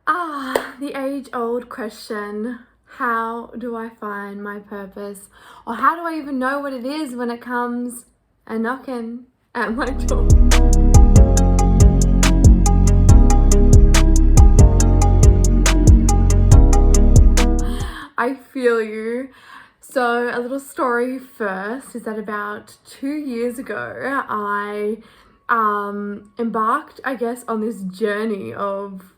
The age-old question. How do I find my purpose? Or how do I even know what it is when it comes a knocking at my door? I feel you. So a little story first is that about 2 years ago, I embarked, I guess, on this journey of,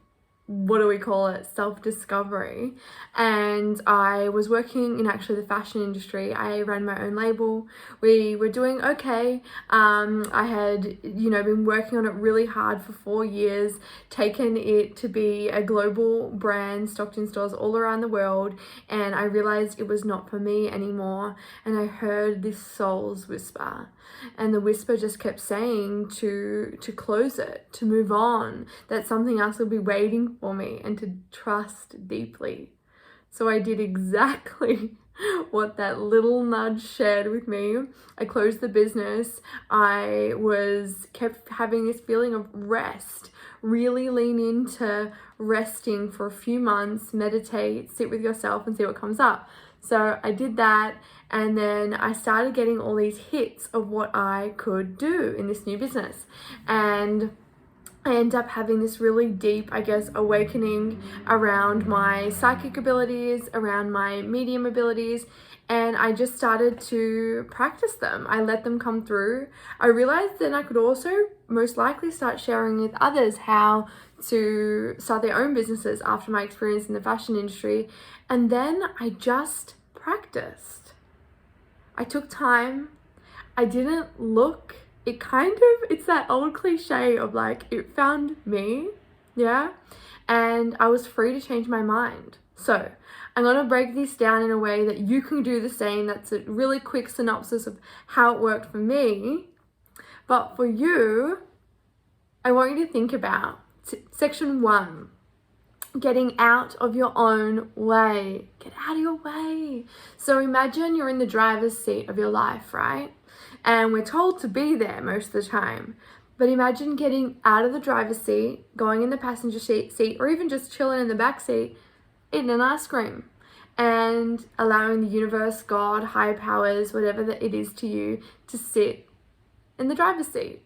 what do we call it, self-discovery. And I was working in actually the fashion industry. I ran my own label. We were doing okay. I had been working on it really hard for 4 years, taken it to be a global brand stocked in stores all around the world, and I realized it was not for me anymore. And I heard this soul's whisper, and the whisper just kept saying to close it, to move on, that something else will be waiting for me, and to trust deeply. So I did exactly what that little nudge shared with me. I closed the business. I kept having this feeling of rest, really lean into resting for a few months, meditate, sit with yourself and see what comes up. So I did that, and then I started getting all these hits of what I could do in this new business. And I end up having this really deep, I guess, awakening around my psychic abilities, around my medium abilities, and I just started to practice them. I let them come through. I realized then I could also most likely start sharing with others how to start their own businesses after my experience in the fashion industry. And then I just practiced. I took time. I didn't look. It's that old cliche of like, it found me, yeah? And I was free to change my mind. So I'm going to break this down in a way that you can do the same. That's a really quick synopsis of how it worked for me. But for you, I want you to think about section 1. Getting out of your own way. Get out of your way. So imagine you're in the driver's seat of your life, right? And we're told to be there most of the time. But imagine getting out of the driver's seat, going in the passenger seat, or even just chilling in the back seat, eating an ice cream, and allowing the universe, God, higher powers, whatever that it is to you, to sit in the driver's seat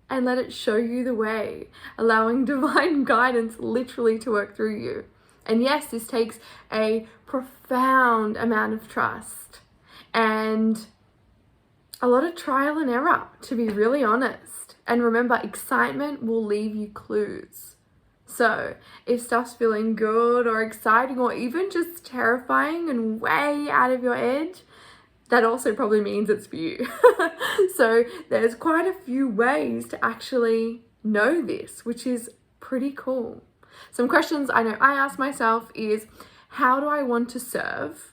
and let it show you the way, allowing divine guidance literally to work through you. And yes, this takes a profound amount of trust and a lot of trial and error, to be really honest. And remember, excitement will leave you clues. So if stuff's feeling good or exciting or even just terrifying and way out of your edge, that also probably means it's for you. So there's quite a few ways to actually know this, which is pretty cool. Some questions I know I ask myself is, how do I want to serve?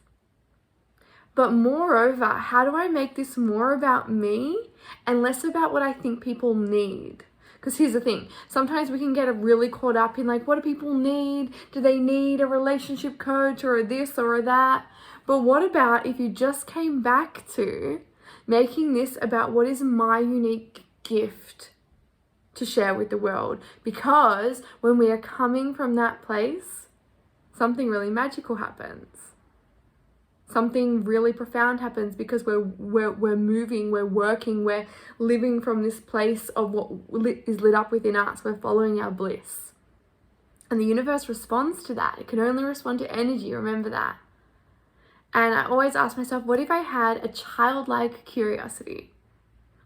But moreover, how do I make this more about me and less about what I think people need? Because here's the thing, sometimes we can get really caught up in like, what do people need? Do they need a relationship coach or a this or a that? But what about if you just came back to making this about what is my unique gift to share with the world? Because when we are coming from that place, something really magical happens. Something really profound happens because we're moving, we're working, we're living from this place of what is lit up within us. We're following our bliss. And the universe responds to that. It can only respond to energy, remember that. And I always ask myself, what if I had a childlike curiosity?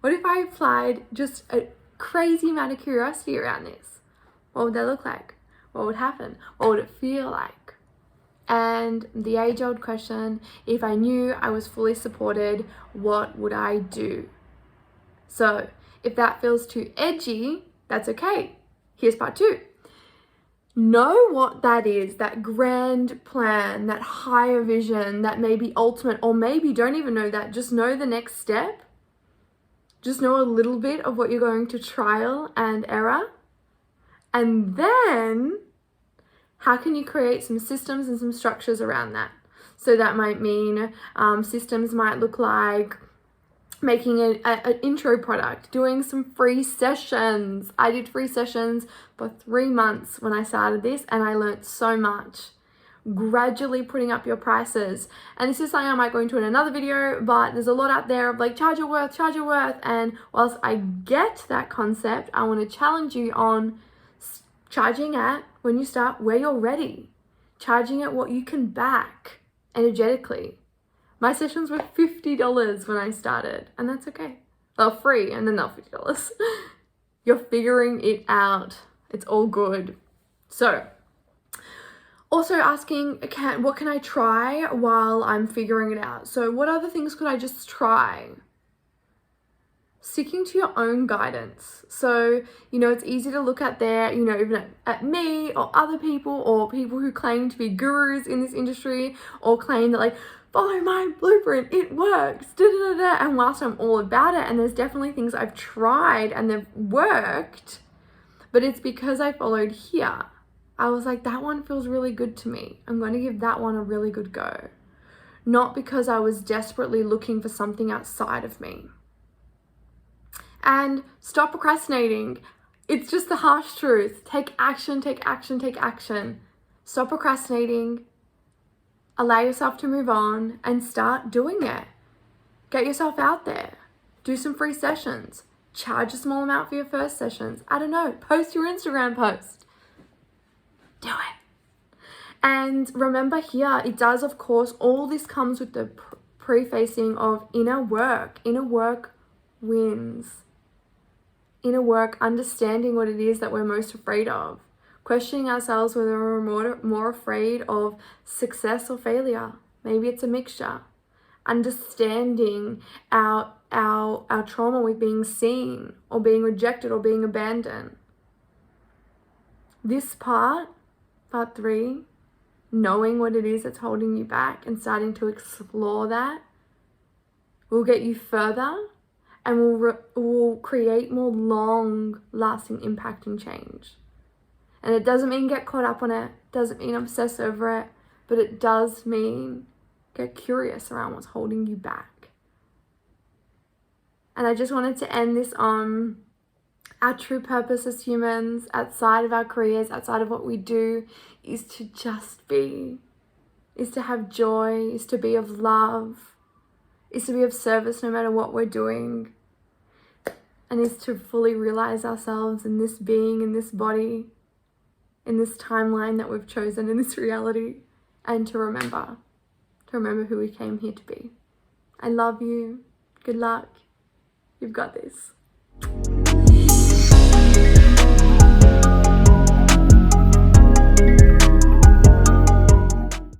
What if I applied just a crazy amount of curiosity around this? What would that look like? What would happen? What would it feel like? And the age-old question, if I knew I was fully supported, what would I do? So if that feels too edgy, that's okay. Here's part 2. Know what that is, that grand plan, that higher vision, that maybe ultimate, or maybe don't even know that, just know the next step. Just know a little bit of what you're going to trial and error. And then how can you create some systems and some structures around that? So that might mean systems might look like making an intro product, doing some free sessions. I did free sessions for 3 months when I started this, and I learned so much. Gradually putting up your prices, and this is something I might go into in another video, but there's a lot out there of like charge your worth, and whilst I get that concept, I want to challenge you on charging at, when you start, where you're ready, charging at what you can back energetically. My sessions were $50 when I started, and that's okay. They're free, and then they're $50. You're figuring it out. It's all good. So also asking, what can I try while I'm figuring it out? So what other things could I just try? Sticking to your own guidance. So, it's easy to look at even at me or other people or people who claim to be gurus in this industry or claim that like, follow my blueprint, it works, and whilst I'm all about it, and there's definitely things I've tried and they've worked, but it's because I followed here. I was like, that one feels really good to me. I'm going to give that one a really good go. Not because I was desperately looking for something outside of me. And stop procrastinating. It's just the harsh truth. Take action, take action, take action. Stop procrastinating. Allow yourself to move on and start doing it. Get yourself out there. Do some free sessions. Charge a small amount for your first sessions. I don't know. Post your Instagram post. Do it. And remember here, it does, of course, all this comes with the prefacing of inner work. Inner work wins. Inner work, understanding what it is that we're most afraid of. Questioning ourselves whether we're more afraid of success or failure. Maybe it's a mixture. Understanding our trauma with being seen or being rejected or being abandoned. This part 3, knowing what it is that's holding you back and starting to explore that will get you further and will create more long-lasting impact and change. And it doesn't mean get caught up on it, doesn't mean obsess over it, but it does mean get curious around what's holding you back. And I just wanted to end this on our true purpose as humans, outside of our careers, outside of what we do, is to just be, is to have joy, is to be of love, is to be of service no matter what we're doing, and is to fully realize ourselves in this being, in this body, in this timeline that we've chosen, in this reality, and to remember who we came here to be. I love you. Good luck. You've got this.